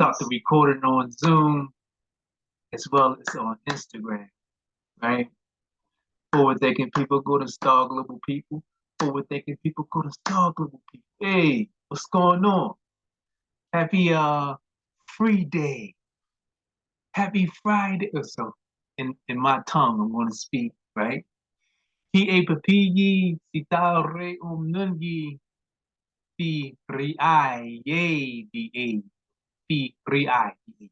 start the recording on Zoom as well as on Instagram, right? Forward thinking people go to Star Global People. Forward thinking people go to Star Global People. Hey, what's going on? Happy free day. Happy Friday or so. In my tongue, I'm gonna speak, right? P.e.a.c.e. sitare nungi P.e.a.c.e. P.e.a.c.e.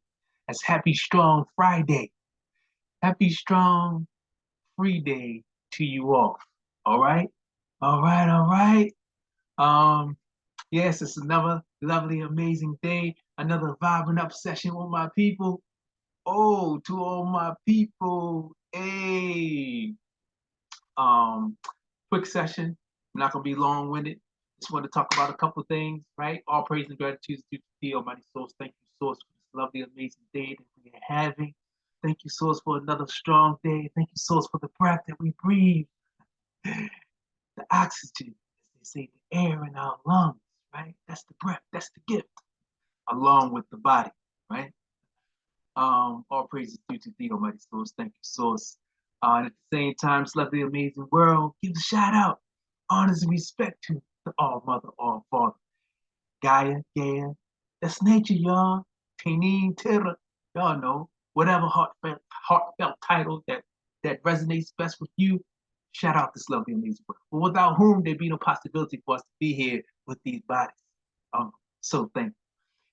That's happy strong Friday. Happy strong free day to you all. All right? All right, all right. Yes, it's another lovely, amazing day, another vibing up session with my people. Oh, to all my people, hey. Quick session. I'm not gonna be long-winded. Just want to talk about a couple things, right? All praise and gratitude to the Almighty Source. Thank you, Source, for this lovely, amazing day that we are having. Thank you, Source, for another strong day. Thank you, Source, for the breath that we breathe, the oxygen, as they say, the air in our lungs, right? That's the breath, that's the gift, along with the body, right? All praises due to the Almighty Source. Thank you, Source. And at the same time, it's lovely, amazing world. Give a shout out, honors and respect to the All Mother, All Father, Gaia, Gaia. That's nature, y'all. Tinin, Terra, y'all know. Whatever heartfelt title that resonates best with you. Shout out this lovely, amazing world. But without whom there'd be no possibility for us to be here with these bodies. So thankful.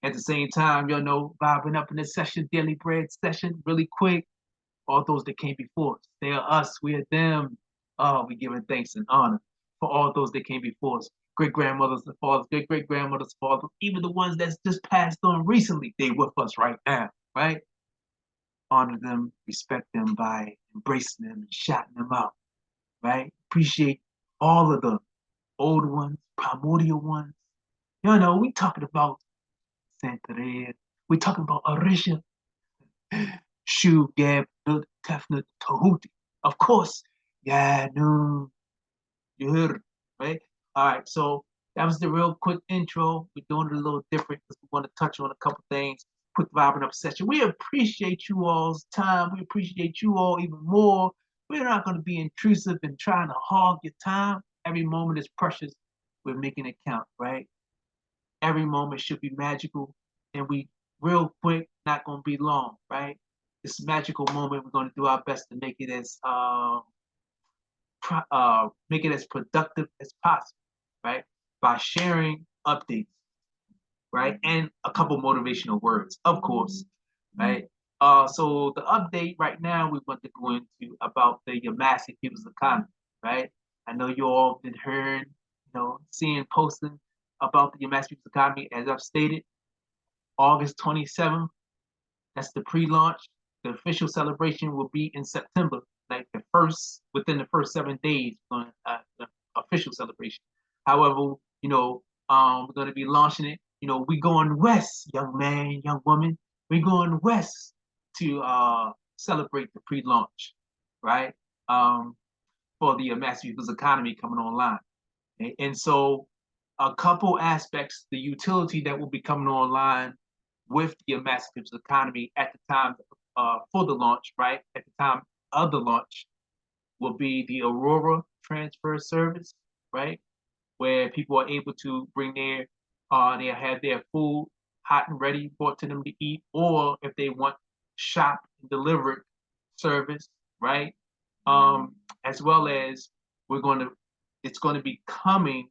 At the same time, y'all know, vibing up in this session, daily bread session, really quick. All those that came before us, they are us, we are them. Oh, we giving thanks and honor for all those that came before us. Great grandmothers and fathers, great grandmothers, fathers, even the ones that's just passed on recently, they with us right now, right? Honor them, respect them by embracing them and shouting them out, right? Appreciate all of the old ones, primordial ones. You know, we talking about Santeria. We're talking about Orisha, Shu, Gab, Nut, Tefnut, Tahuti. Of course, yeah, no, you heard it, right? All right, so that was the real quick intro. We're doing it a little different because we want to touch on a couple things. Quick vibing up session. We appreciate you all's time. We appreciate you all even more. We're not going to be intrusive and trying to hog your time. Every moment is precious. We're making it count, right? Every moment should be magical, and we real quick, not gonna be long, right? This magical moment, we're gonna do our best to make it as productive as possible, right? By sharing updates, right, and a couple motivational words, of course, right? So the update right now we want to go into about the massive people's economy, right? I know you all been hearing, seeing posting about the massive people's economy. As I've stated, August 27th, that's the pre-launch. The official celebration will be in September, like within the first 7 days, the official celebration. However, we're going to be launching it. We going west, young man, young woman. We're going west to celebrate the pre-launch, right? For the massive people's economy coming online. Okay? And so a couple aspects, the utility that will be coming online with the massive people's economy at the time for the launch, right? At the time of the launch will be the Aurora transfer service, right? Where people are able to bring they have their food hot and ready brought to them to eat, or if they want shop and delivered service, right? As well as it's going to be coming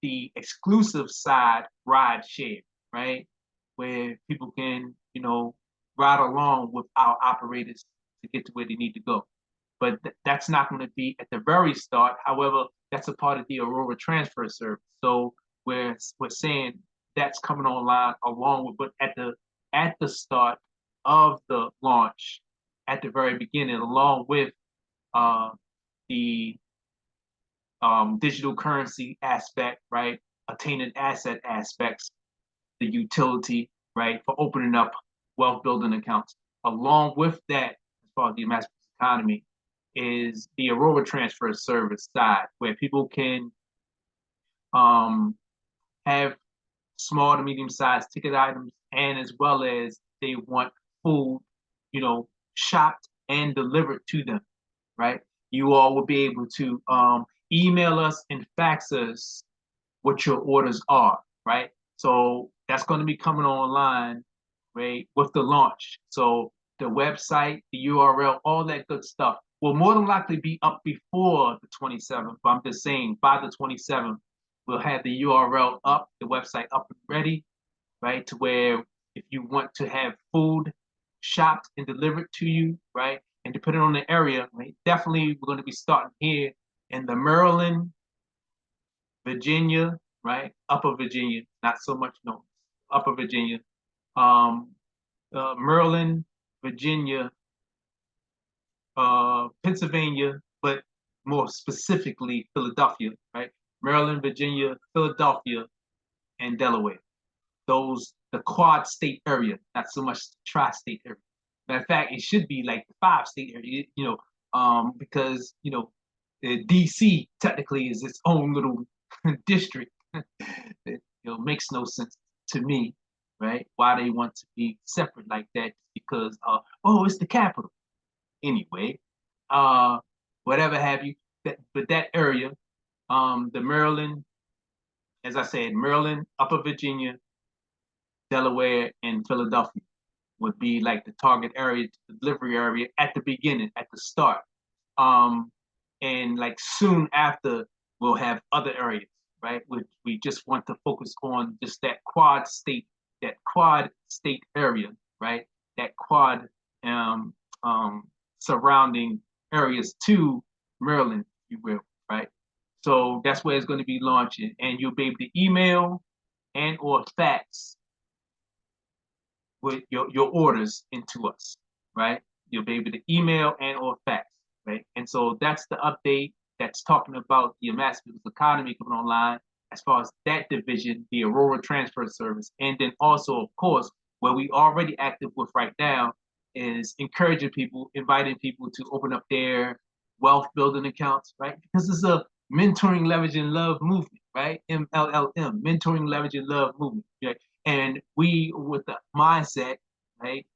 the exclusive side ride share, right? Where people can, ride along with our operators to get to where they need to go. But that's not going to be at the very start. However, that's a part of the Aurora transfer service. So we're saying that's coming online along with, but at the start of the launch, at the very beginning, along with the digital currency aspect, right? Attaining asset aspects, the utility, right, for opening up wealth building accounts. Along with that, as far as the mass economy, is the Aurora transfer service side, where people can have small to medium-sized ticket items, and as well as they want food, you know, shopped and delivered to them, right? You all will be able to email us and fax us what your orders are, right? So that's going to be coming online, right, with the launch. So the website, the URL, all that good stuff will more than likely be up before the 27th. But I'm just saying by the 27th, we'll have the URL up, the website up and ready, right? To where if you want to have food shopped and delivered to you, right? And depending on the area, right? Definitely we're going to be starting here in the Maryland, Virginia, right? Upper Virginia, not so much no, Upper Virginia, um, Maryland, Virginia, Pennsylvania, but more specifically Philadelphia, right? Maryland, Virginia, Philadelphia, and Delaware. Those the quad state area, not so much the tri-state area. Matter of fact, it should be like the 5-state area, because DC technically is its own little district. It makes no sense to me, right? Why they want to be separate like that? Because it's the capital anyway. Uh, Whatever have you. But that area, the Maryland, as I said, Maryland, Upper Virginia, Delaware, and Philadelphia would be like the target area, the delivery area at the beginning, at the start. And like soon after, we'll have other areas, right? We just want to focus on just that quad state area, right? That quad surrounding areas to Maryland, if you will, right? So that's where it's going to be launching, and you'll be able to email and or fax with your orders into us, right? You'll be able to email and or fax, right? And so that's the update that's talking about the Amass People's Economy coming online as far as that division, the Aurora Transfer Service. And then also, of course, where we already active with right now is encouraging people, inviting people to open up their wealth building accounts, right? Because it's a mentoring, leveraging, love movement, right? MLLM, mentoring, leveraging, love movement, right? And we, with the mindset, right?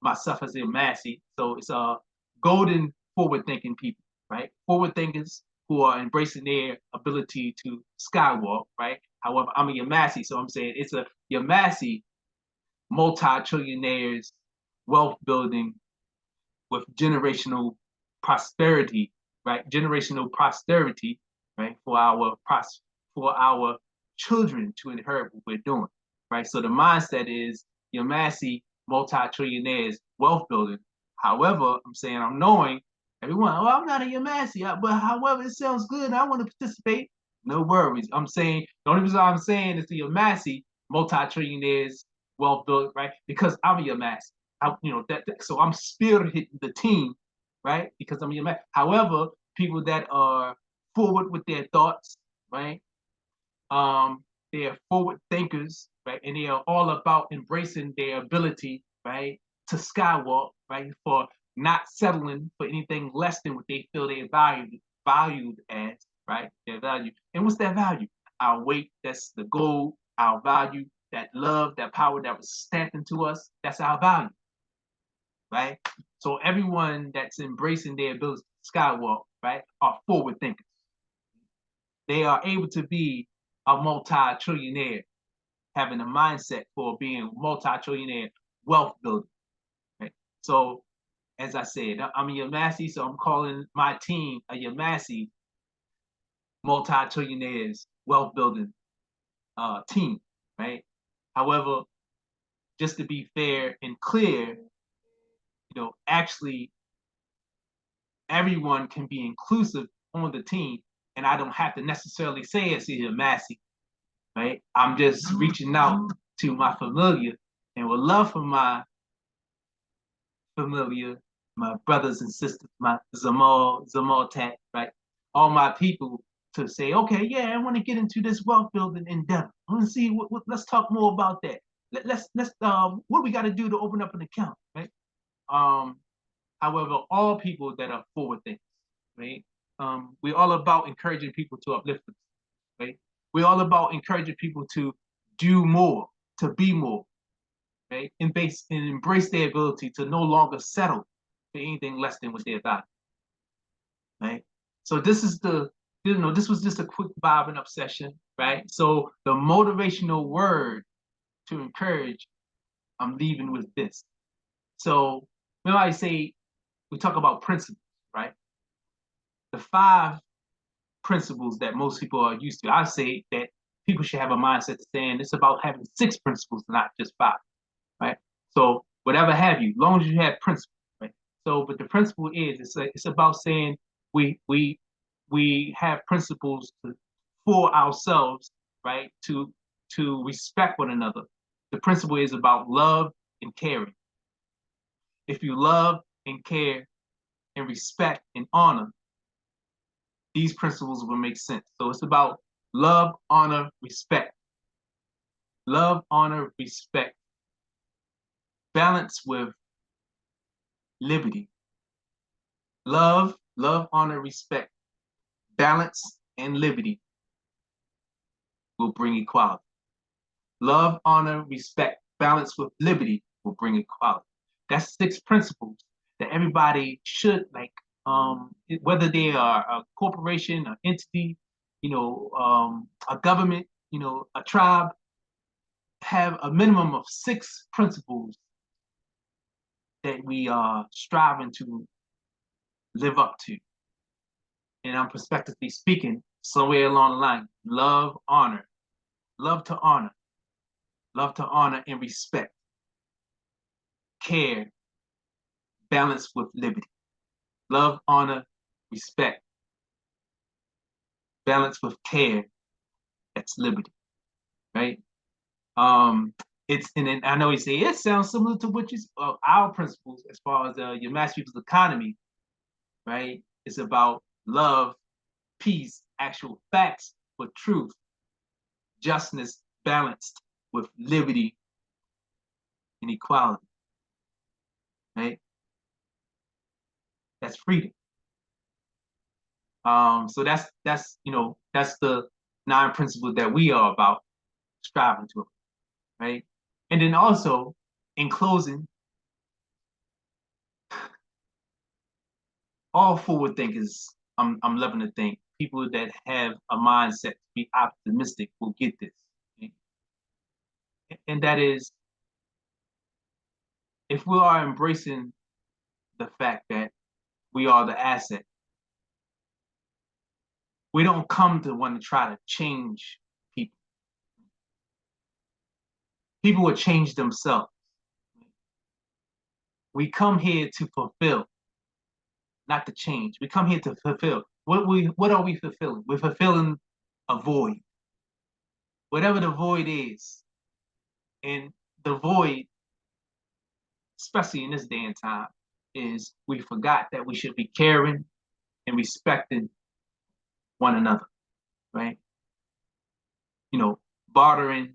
Myself as a Massey, so it's a golden forward-thinking people, right? Forward thinkers who are embracing their ability to skywalk, right? However, I'm a Yamassi, so I'm saying it's a Yamassi multi-trillionaires wealth building with generational prosperity, right? Generational prosperity, right? For our children to inherit what we're doing, right? So the mindset is Yamassi multi-trillionaires wealth building. However, I'm saying I'm knowing everyone, I'm not a Yamassi, but however, it sounds good. I want to participate. No worries. I'm saying the only reason I'm saying is the Yamassi multi-trillionaires wealth building, right? Because I'm a Yamassi. So I'm spearheading the team, right? Because I'm a Yamassi. However, people that are forward with their thoughts, right? They are forward thinkers, right? And they are all about embracing their ability, right, to skywalk, right, for not settling for anything less than what they feel they're valued as, right? Their value. And what's that value? Our weight, that's the goal, our value, that love, that power that was stamped into us, that's our value, right? So everyone that's embracing their ability to skywalk, right, are forward thinkers. They are able to be a multi-trillionaire, having a mindset for being multi-trillionaire wealth building. Right? So, as I said, I'm a Yamassi, so I'm calling my team a Yamassi multi-trillionaires wealth building team, right? However, just to be fair and clear, actually everyone can be inclusive on the team, and I don't have to necessarily say it's a Yamassi, right? I'm just reaching out to my familiar and would love for my familiar, my brothers and sisters, my Zamal Tat, right? All my people to say, okay, yeah, I want to get into this wealth building endeavor. I want to see let's talk more about that. Let's what we got to do to open up an account, right? However, all people that are forward thinkers, right? We're all about encouraging people to uplift them, right? We're all about encouraging people to do more, to be more, right? And embrace their ability to no longer settle for anything less than what they're about, right? So this is this was just a quick vibing up session, right? So the motivational word to encourage, I'm leaving with this. So when I say we talk about principles, right? The 5 principles that most people are used to, I say that people should have a mindset saying it's about having 6 principles, not just 5, right? So whatever have you, as long as you have principles, right? So, but the principle is it's about saying we have principles for ourselves, right? To respect one another. The principle is about love and caring. If you love and care and respect and honor, these principles will make sense. So it's about love, honor, respect. Love, honor, respect. Balance with liberty. Love, honor, respect. Balance and liberty will bring equality. Love, honor, respect. Balance with liberty will bring equality. That's 6 principles that everybody should whether they are a corporation, an entity, a government, a tribe, have a minimum of 6 principles that we are striving to live up to. And I'm prospectively speaking, somewhere along the line, love, honor, love to honor and respect, care, balance with liberty. Love, honor, respect, balance with care, that's liberty, right? And I know you say it sounds similar to what our principles as far as your mass people's economy, right? It's about love, peace, actual facts, but truth, justness balanced with liberty and equality, right? That's freedom. So that's the 9 principles that we are about striving to, right? And then also, in closing, all forward thinkers, I'm loving to think people that have a mindset to be optimistic will get this, okay? And that is, if we are embracing the fact that we are the asset, we don't come to want to try to change people. People will change themselves. We come here to fulfill, not to change. We come here to fulfill. What are we fulfilling? We're fulfilling a void. Whatever the void is. And the void, especially in this day and time, is we forgot that we should be caring and respecting one another, right? Bartering,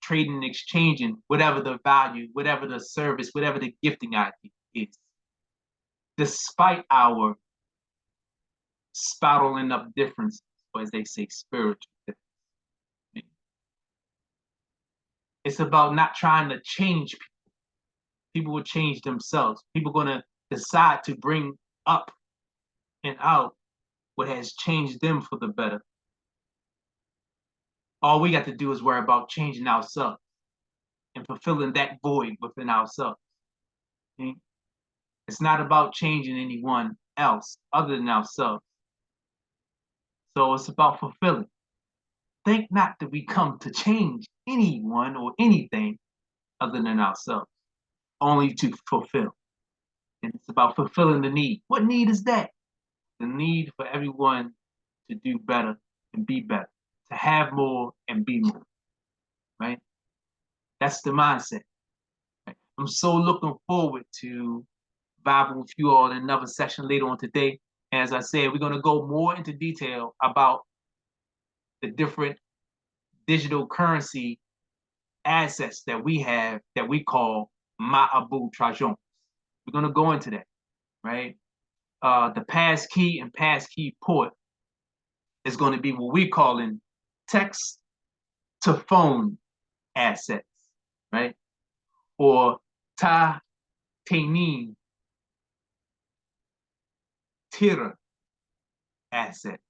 trading, exchanging, whatever the value, whatever the service, whatever the gifting idea is. Despite our spouting up differences, or as they say, spiritual differences. It's about not trying to change people. People will change themselves. People are going to decide to bring up and out what has changed them for the better. All we got to do is worry about changing ourselves and fulfilling that void within ourselves. Okay? It's not about changing anyone else other than ourselves. So it's about fulfilling. Think not that we come to change anyone or anything other than ourselves, only to fulfill. And it's about fulfilling the need. What need is that? The need for everyone to do better and be better, to have more and be more, right? That's the mindset. Right? I'm so looking forward to vibing with you all in another session later on today. And as I said, we're going to go more into detail about the different digital currency assets that we have that we call Ma'abu Trajon. We're going to go into that, right? The P.e.a.c.e and P.e.a.c.e port is going to be what we're calling text to phone assets, right? Or ta tenin tira assets.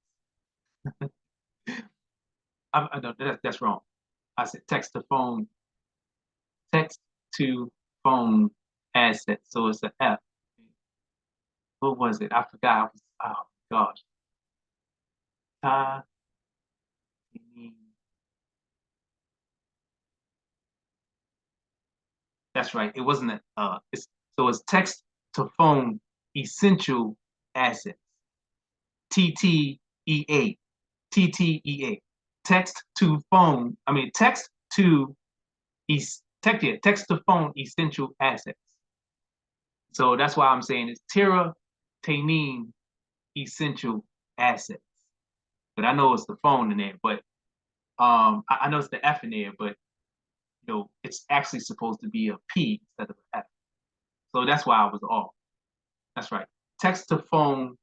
No, that's wrong. I said text to phone assets. So it's an F. What was it? I forgot. Oh gosh. Ta That's right. It wasn't a so it's text to phone essential assets. TTEA. TTEA. Text to phone. I mean text to phone essential assets. So that's why I'm saying it's Tira Tainin essential assets. But I know it's the phone in there, but I know it's the F in there, but it's actually supposed to be a P instead of an F. So that's why I was off. That's right. Text to phone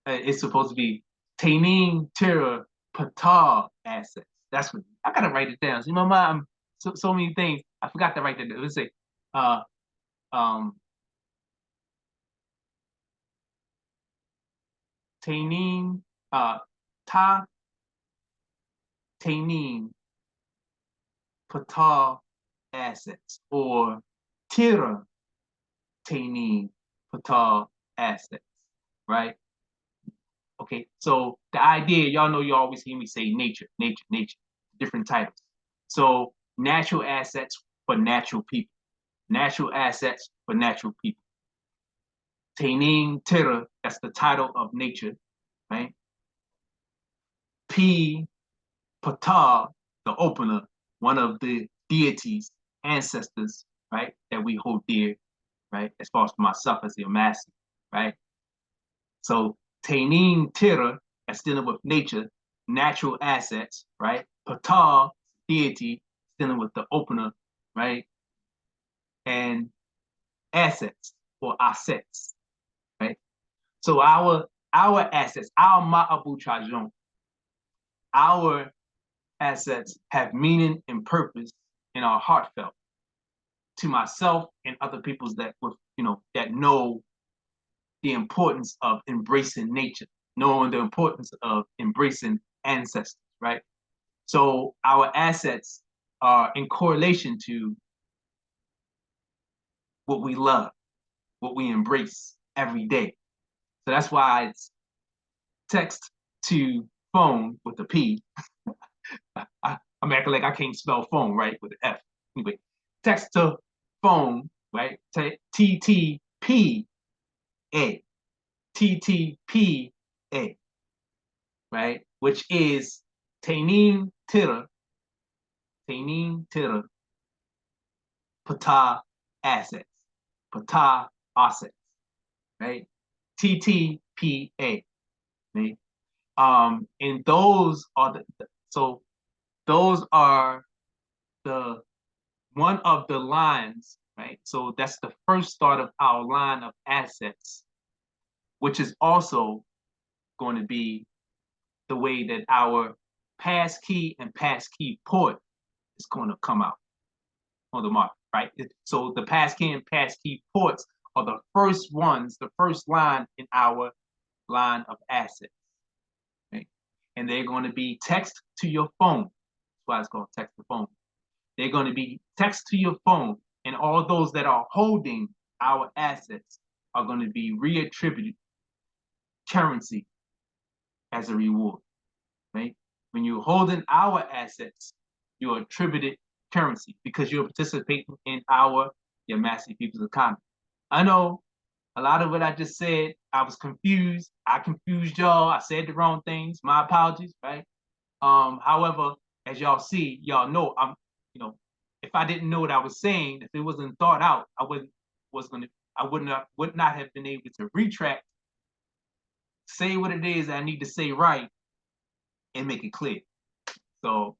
is supposed to be Tainin Tira Patar assets. That's what I gotta write it down. See, my mom, so many things. I forgot to write that down. Let's say uh um Tainin Ta Tainin Patar assets or Tira Tainin Patar assets, right? Okay, so the idea, y'all know you always hear me say nature, nature, nature, different titles. So natural assets for natural people. Natural assets for natural people. Tainin Tira, that's the title of nature, right? P. Pata, the opener, one of the deities, ancestors, right, that we hold dear, right, as far as myself as your master, right? So Tainin Tira, that's dealing with nature, natural assets, right? Pata, deity, dealing with the opener, right? And assets or assets, right? So our assets, our Ma'abu Trajon, our assets have meaning and purpose and are heartfelt to myself and other people's that know the importance of embracing nature, knowing the importance of embracing ancestors, right? So our assets are in correlation to what we love, what we embrace every day. So that's why it's text to phone with a P. I'm acting like I can't spell phone, right, with an F. Anyway, text to phone, right? TTP.A. TTP.A. Right? Which is Tainin Tira, Pata assets, Pata assets, right? TTP.A. Right? And those are those are the one of the lines, right? So that's the first start of our line of assets, which is also going to be the way that our passkey and passkey port is going to come out on the market, right? So the passkey and passkey ports are the first ones, the first line in our line of assets, right? And they're going to be text to your phone. That's why it's called text to phone. They're going to be text to your phone, and all those that are holding our assets are going to be reattributed currency as a reward, right? When you're holding our assets, you're attributed currency because you're participating in your massive people's economy. I know a lot of what I just said, I was confused. I confused y'all. I said the wrong things. My apologies, right? However, as y'all see, y'all know if I didn't know what I was saying, if it wasn't thought out, I would not have been able to retract, say what it is I need to say right, and make it clear. So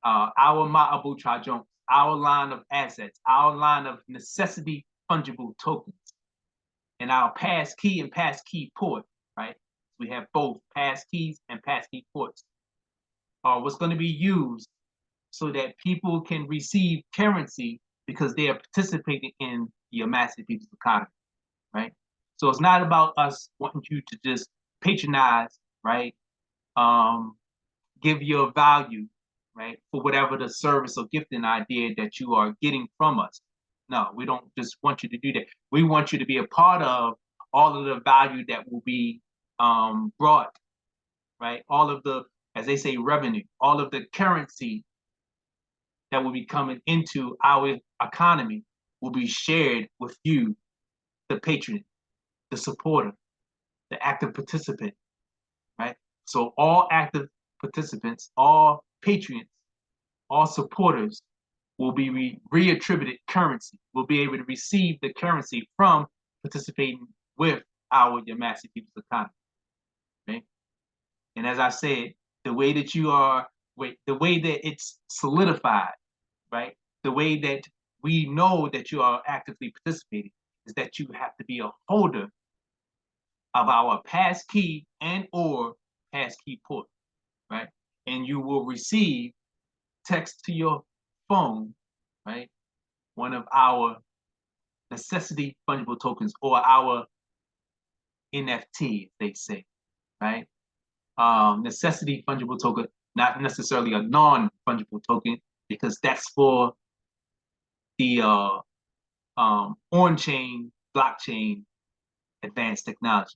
our Ma'abu Trajon, our line of assets, our line of necessity fungible tokens, and our passkey and passkey port, right? We have both passkeys and passkey ports are what's going to be used so that people can receive currency because they are participating in the massive people's economy, right? So it's not about us wanting you to just patronize, right? Give your value, right, for whatever the service or gifting idea that you are getting from us. No, we don't just want you to do that. We want you to be a part of all of the value that will be brought, right? All of the, as they say, revenue, all of the currency that will be coming into our economy will be shared with you, the patron, the supporter, the active participant, right? So all active participants, all patrons, all supporters will be reattributed currency, will be able to receive the currency from participating with our Yamasi People's economy, right? And as I said, the way that you are, the way that it's solidified, right? The way that we know that you are actively participating is that you have to be a holder of our passkey and or passkey port, right? And you will receive text to your phone, right? One of our necessity fungible tokens or our NFT, they say, right? Necessity fungible token, not necessarily a non-fungible token, because that's for the on-chain blockchain advanced technology.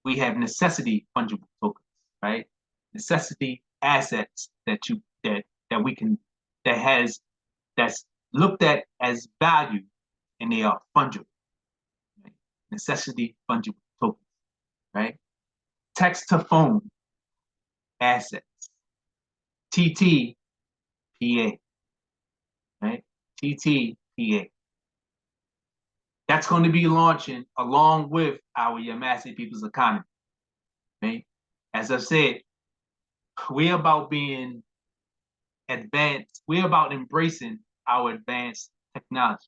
We have necessity fungible tokens, right? Necessity assets that we can that's looked at as value and they are fungible. Right? Necessity fungible tokens, right? Text to phone assets, TT.P.e.a.c.e, right? TT.P.e.a.c.e. That's going to be launching along with our Yamasi People's Economy. Right? As I said, we're about being advanced. We're about embracing our advanced technology,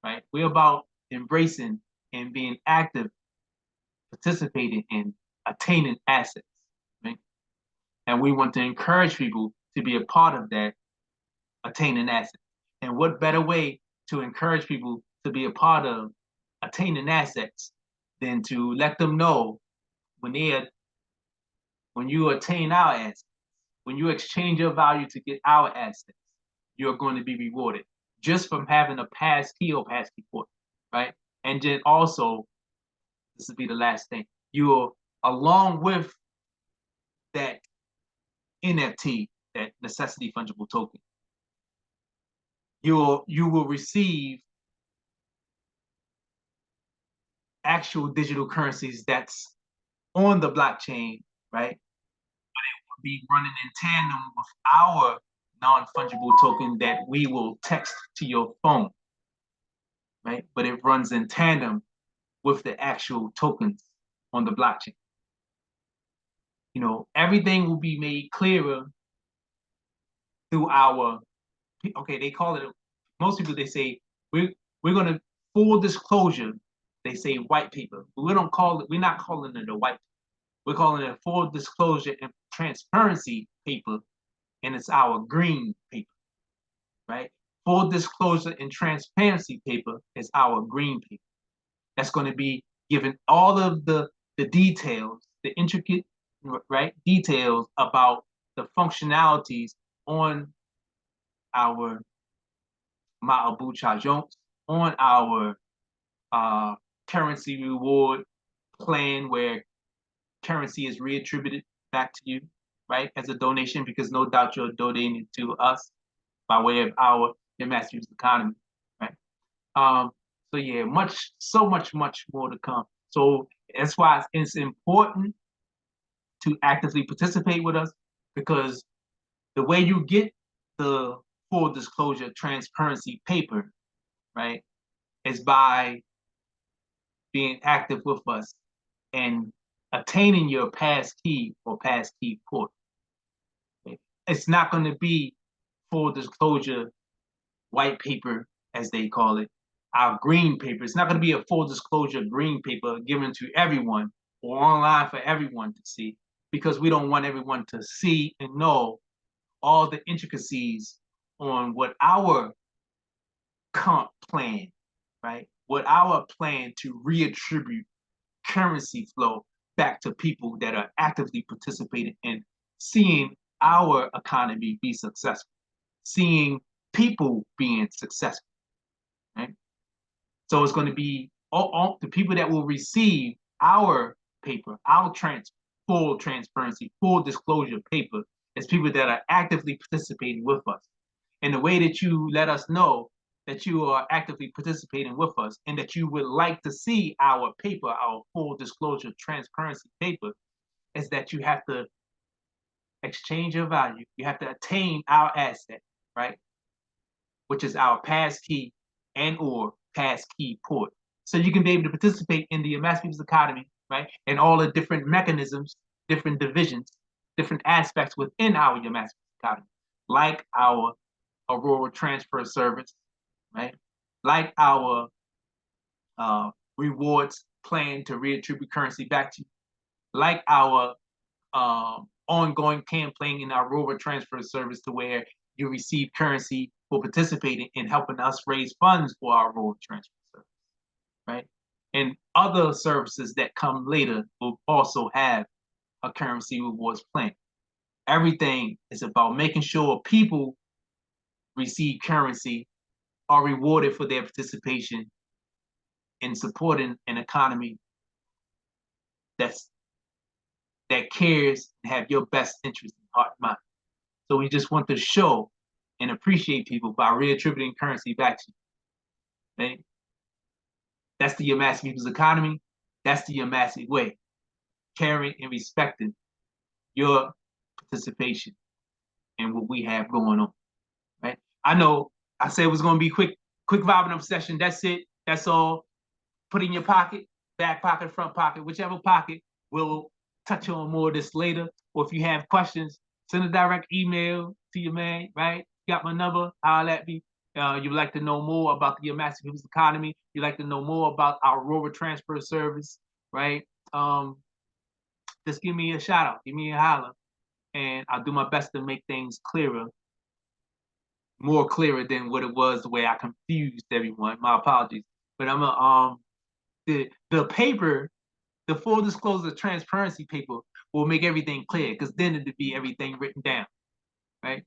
right? We're about embracing and being active, participating in attaining assets, right? And we want to encourage people to be a part of that attaining assets. And what better way to encourage people to be a part of attaining assets than to let them know when you attain our assets, when you exchange your value to get our assets, you're going to be rewarded just from having a passkey or passkey port, right? And then also, this will be the last thing, you're along with that NFT, that necessity fungible token, you will receive actual digital currencies that's on the blockchain, right? But it will be running in tandem with our non-fungible token that we will text to your phone, right? But it runs in tandem with the actual tokens on the blockchain. You know, everything will be made clearer through our, okay, they call it, most people, they say, we're going to full disclosure, they say white paper. But we don't call it, we're not calling it a white paper. We're calling it full disclosure and transparency paper, and it's our green paper, right? Full disclosure and transparency paper is our green paper. That's going to be given all of the details, the intricate, right, details about the functionalities on our Ma'abu Chajonks, on our currency reward plan where currency is reattributed back to you, right, as a donation, because no doubt you're donating to us by way of our Master's economy, right? So yeah, so much more to come. So that's why it's important to actively participate with us, because the way you get the full disclosure transparency paper, right, is by being active with us and attaining your passkey or passkey port. It's not going to be full disclosure white paper, as they call it, our green paper. It's not going to be a full disclosure green paper given to everyone or online for everyone to see, because we don't want everyone to see and know all the intricacies on what our comp plan, right? What our plan to reattribute currency flow back to people that are actively participating in seeing our economy be successful, seeing people being successful, right? So it's going to be all the people that will receive our paper, our full transparency, full disclosure paper, is people that are actively participating with us. And the way that you let us know that you are actively participating with us and that you would like to see our paper, our full disclosure transparency paper, is that you have to exchange your value. You have to attain our asset, right? Which is our passkey and or passkey port. So you can be able to participate in the Mass People's Economy, right? And all the different mechanisms, different divisions, different aspects within our Mass People's Economy, like our Aurora Transfer Service, right? Like our rewards plan to reattribute currency back to you, like our ongoing campaign in our Aurora Transfer Service to where you receive currency for participating in helping us raise funds for our Aurora Transfer Service, right? And other services that come later will also have a currency rewards plan. Everything is about making sure people receive currency, are rewarded for their participation in supporting an economy that cares and have your best interest in heart and mind. So we just want to show and appreciate people by reattributing currency back to you. Right? That's the Mass People's Economy. That's the Massive way. Caring and respecting your participation in what we have going on. Right? I know I said it was going to be quick vibing up session. That's it. That's all. Put in your pocket, back pocket, front pocket, whichever pocket. We'll touch on more of this later. Or if you have questions, send a direct email to your man, right? You got my number, holler at me. You'd like to know more about the Mass People's Economy. You'd like to know more about our Aurora Transfer Service, right? Just give me a shout out, give me a holler, and I'll do my best to make things clearer, more clearer than what it was the way I confused everyone. My apologies. But I'm the paper, the full disclosure transparency paper will make everything clear because then it'll be everything written down, right?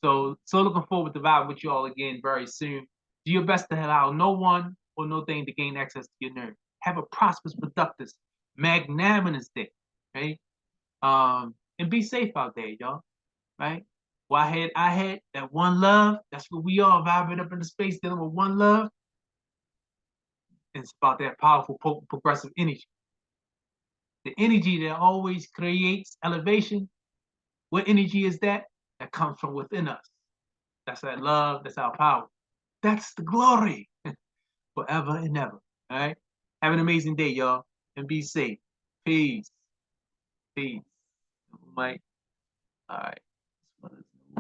So looking forward to vibe with you all again very soon. Do your best to allow no one or no thing to gain access to your nerve. Have a prosperous, productive, magnanimous day, right? And be safe out there, y'all, right? Well, I had that one love. That's what we all vibing up in the space dealing with one love. And it's about that powerful, potent, progressive energy. The energy that always creates elevation. What energy is that? That comes from within us. That's that love. That's our power. That's the glory forever and ever. All right. Have an amazing day, y'all, and be safe. Peace. Peace. Mike. All right.